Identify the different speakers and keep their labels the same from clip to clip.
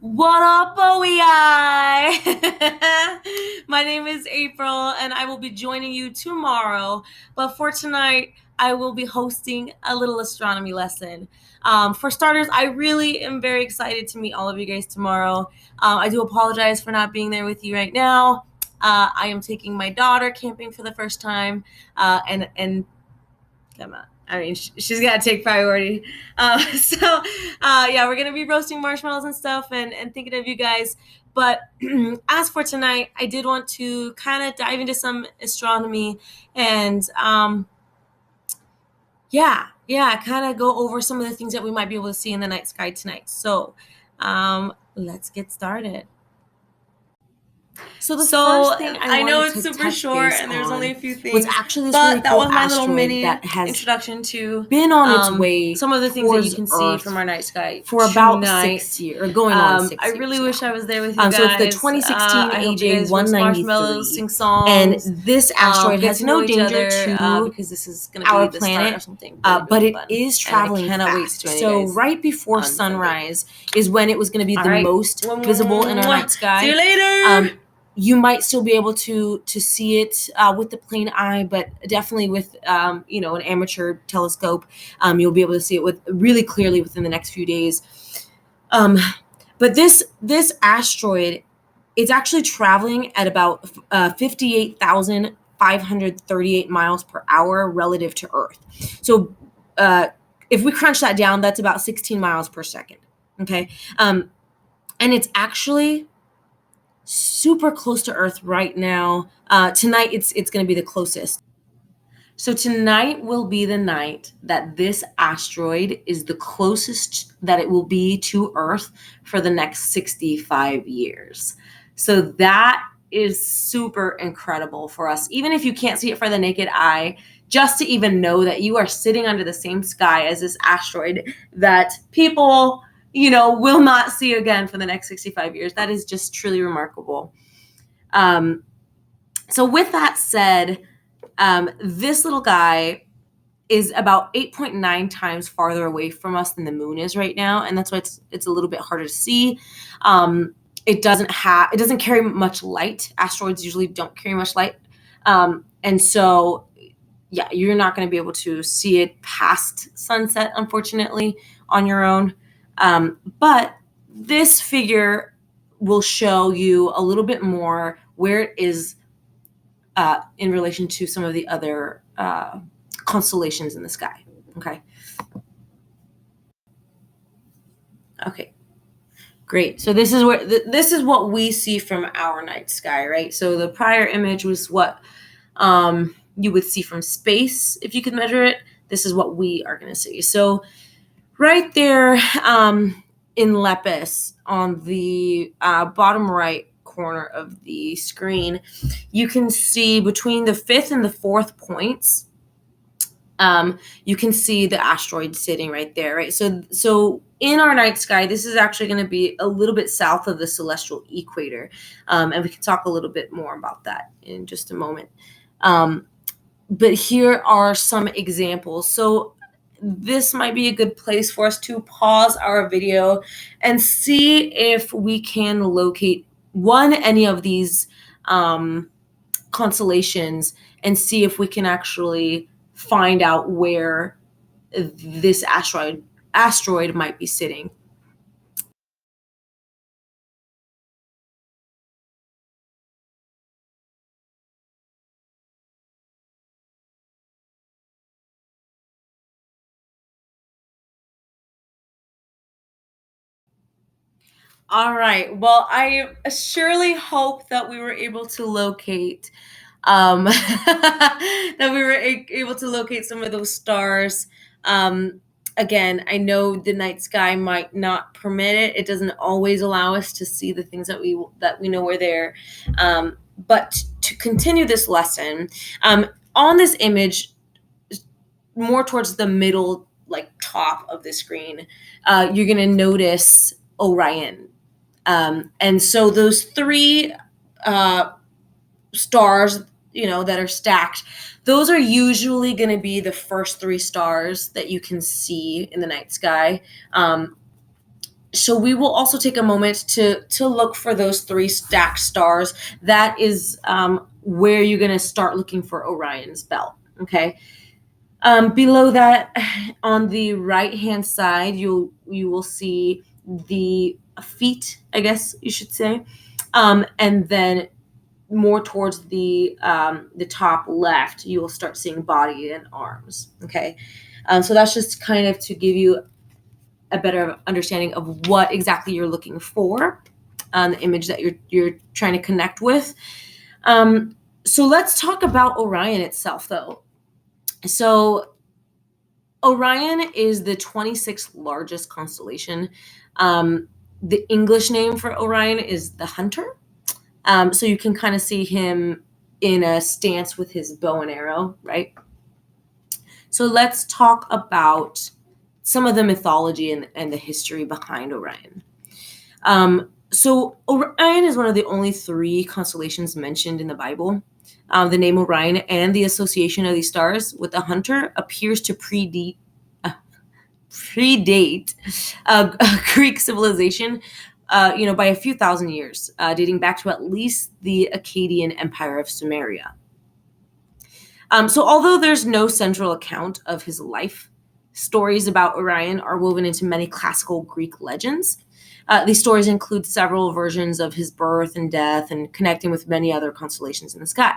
Speaker 1: What up, OEI? My name is April, and I will be joining you tomorrow. But for tonight, I will be hosting a little astronomy lesson. For starters, I really am very excited to meet all of you guys tomorrow. I do apologize for not being there with you right now. I am taking my daughter camping for the first time, and come on. I mean, she's got to take priority. Yeah, we're going to be roasting marshmallows and stuff and thinking of you guys. But as for tonight, I did want to kind of dive into some astronomy and, kind of go over some of the things that we might be able to see in the night sky tonight. So let's get started. So first thing I know it's super short and there's only a few things. Actually this really cool that was my little mini that has introduction to
Speaker 2: been on its way
Speaker 1: some of the things that you can see from our night sky
Speaker 2: for about 6 years, or going on 6 years.
Speaker 1: I really wish I was there with you guys.
Speaker 2: So it's the 2016 AJ 193, and this asteroid has no danger to
Speaker 1: because this is going to
Speaker 2: our
Speaker 1: be the
Speaker 2: planet,
Speaker 1: or something.
Speaker 2: But it is traveling fast. So right before sunrise is when it was going to be the most visible in our night sky.
Speaker 1: See you later.
Speaker 2: You might still be able to see it with the plain eye, but definitely with an amateur telescope, you'll be able to see it with really clearly within the next few days. But this asteroid, it's actually traveling at about 58,538 miles per hour relative to Earth. So if we crunch that down, that's about 16 miles per second. Okay, and it's actually super close to Earth right now. Tonight, it's going to be the closest. So tonight will be the night that this asteroid is the closest that it will be to Earth for the next 65 years. So that is super incredible for us. Even if you can't see it for the naked eye, just to even know that you are sitting under the same sky as this asteroid that people will not see again for the next 65 years. That is just truly remarkable. So with that said, this little guy is about 8.9 times farther away from us than the moon is right now, and that's why it's a little bit harder to see. It doesn't carry much light. Asteroids usually don't carry much light, and so yeah, you're not going to be able to see it past sunset, unfortunately, on your own. But this figure will show you a little bit more where it is in relation to some of the other constellations in the sky. Okay, great. So this is what we see from our night sky, right? So the prior image was what you would see from space if you could measure it. This is what we are going to see. So right there in Lepus on the bottom right corner of the screen, you can see between the fifth and the fourth points, you can see the asteroid sitting right there, right? So in our night sky, this is actually going to be a little bit south of the celestial equator, and we can talk a little bit more about that in just a moment. But here are some examples. So this might be a good place for us to pause our video and see if we can locate any of these constellations and see if we can actually find out where this asteroid might be sitting. All right. Well, I surely hope that we were able to locate able to locate some of those stars. Again, I know the night sky might not permit it. It doesn't always allow us to see the things that we know are there. But to continue this lesson, on this image, more towards the middle, like top of the screen, you're going to notice Orion. And so those three stars, that are stacked, those are usually going to be the first three stars that you can see in the night sky. So we will also take a moment to look for those three stacked stars. That is where you're going to start looking for Orion's belt. Okay. Below that, on the right hand side, you will see the feet, I guess you should say, and then more towards the top left, you will start seeing body and arms. Okay, so that's just kind of to give you a better understanding of what exactly you're looking for, the image that you're trying to connect with. So let's talk about Orion itself, though. So Orion is the 26th largest constellation. The English name for Orion is the Hunter. So you can kind of see him in a stance with his bow and arrow, right? So let's talk about some of the mythology and the history behind Orion. So Orion is one of the only three constellations mentioned in the Bible. The name Orion and the association of these stars with the hunter appears to predate Greek civilization, by a few thousand years, dating back to at least the Akkadian Empire of Sumeria. So although there's no central account of his life, stories about Orion are woven into many classical Greek legends. These stories include several versions of his birth and death and connecting with many other constellations in the sky.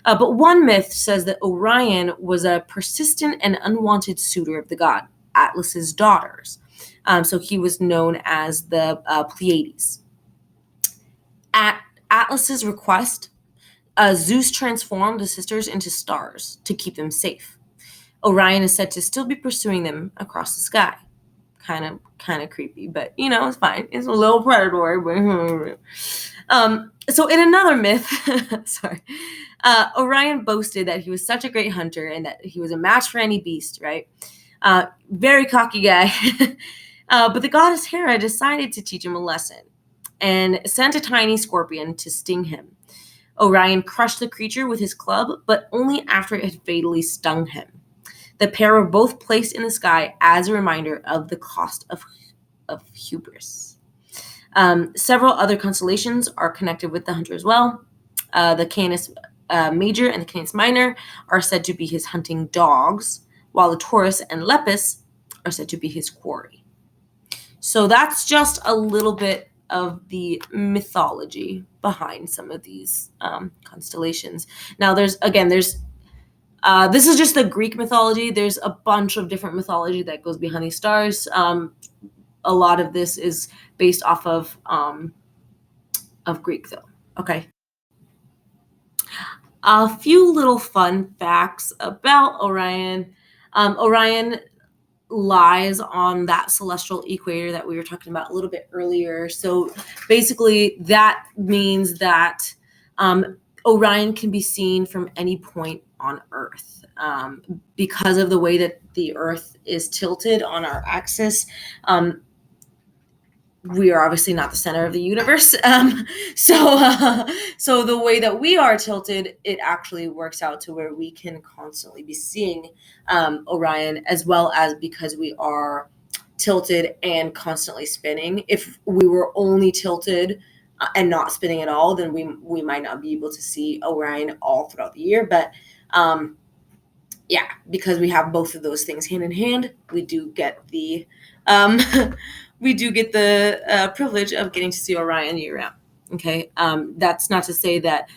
Speaker 2: But one myth says that Orion was a persistent and unwanted suitor of the god Atlas's daughters. So he was known as the Pleiades. At Atlas's request, Zeus transformed the sisters into stars to keep them safe. Orion is said to still be pursuing them across the sky. Kind of creepy, but it's fine. It's a little predatory. So in another myth, sorry, Orion boasted that he was such a great hunter and that he was a match for any beast, right? Very cocky guy. But the goddess Hera decided to teach him a lesson and sent a tiny scorpion to sting him. Orion crushed the creature with his club, but only after it had fatally stung him. The pair were both placed in the sky as a reminder of the cost of hubris. Several other constellations are connected with the hunter as well. The Canis Major and the Canis Minor are said to be his hunting dogs, while the Taurus and Lepus are said to be his quarry. So that's just a little bit of the mythology behind some of these constellations. Now, this is just the Greek mythology. There's a bunch of different mythology that goes behind these stars. A lot of this is based off of Greek, though. Okay. A few little fun facts about Orion. Orion lies on that celestial equator that we were talking about a little bit earlier. So basically, that means that Orion can be seen from any point on Earth. Because of the way that the Earth is tilted on our axis, we are obviously not the center of the universe. So the way that we are tilted, it actually works out to where we can constantly be seeing Orion, as well as because we are tilted and constantly spinning. If we were only tilted and not spinning at all, then we might not be able to see Orion all throughout the year. But because we have both of those things hand in hand, we do get the privilege of getting to see Orion year round. Okay, that's not to say that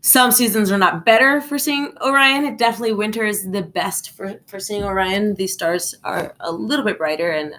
Speaker 2: some seasons are not better for seeing Orion. Definitely winter is the best for seeing Orion. These stars are a little bit brighter, and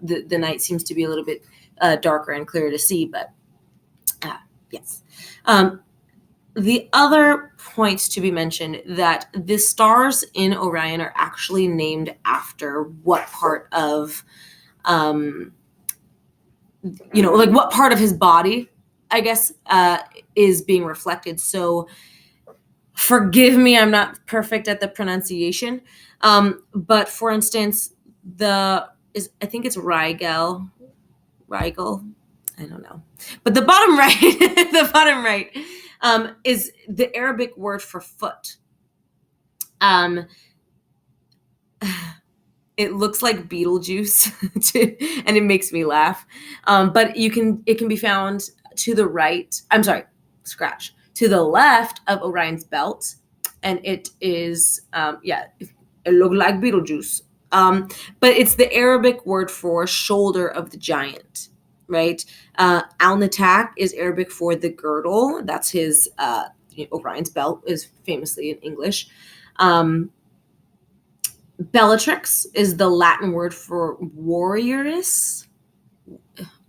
Speaker 2: the night seems to be a little bit darker and clearer to see. But yes. The other points to be mentioned that the stars in Orion are actually named after what part of what part of his body, I guess, is being reflected. So forgive me, I'm not perfect at the pronunciation. But for instance, I think it's Rigel, I don't know. But the bottom right, is the Arabic word for foot. It looks like Beetlejuice, and it makes me laugh. But it can be found to the right. I'm sorry, scratch to the left of Orion's belt, and it is it looked like Beetlejuice. But it's the Arabic word for shoulder of the giant, right? Al-Natak is Arabic for the girdle. That's his Orion's belt is famously in English. Bellatrix is the Latin word for warrioress.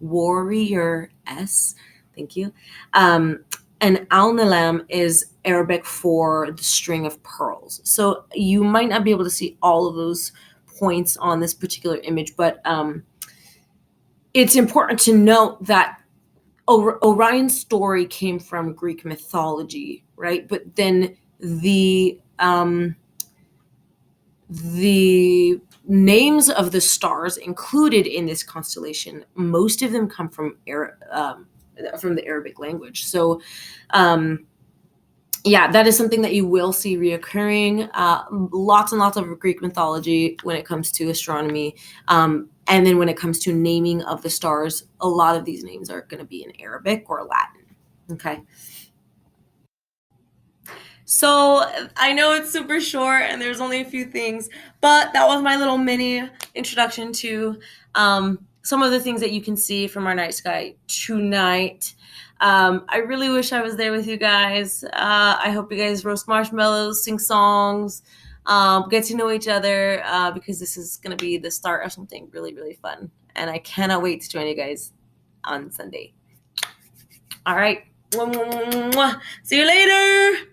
Speaker 2: Warrior-S. Thank you. And Al-Nalam is Arabic for the string of pearls. So you might not be able to see all of those points on this particular image, but it's important to note that Orion's story came from Greek mythology, right? But then the names of the stars included in this constellation, most of them come from the Arabic language. So, that is something that you will see reoccurring. Lots and lots of Greek mythology when it comes to astronomy. And then when it comes to naming of the stars, a lot of these names are going to be in Arabic or Latin. Okay.
Speaker 1: So I know it's super short and there's only a few things, but that was my little mini introduction to some of the things that you can see from our night sky tonight. I really wish I was there with you guys. I hope you guys roast marshmallows, sing songs, get to know each other, because this is going to be the start of something really, really fun. And I cannot wait to join you guys on Sunday. All right. See you later.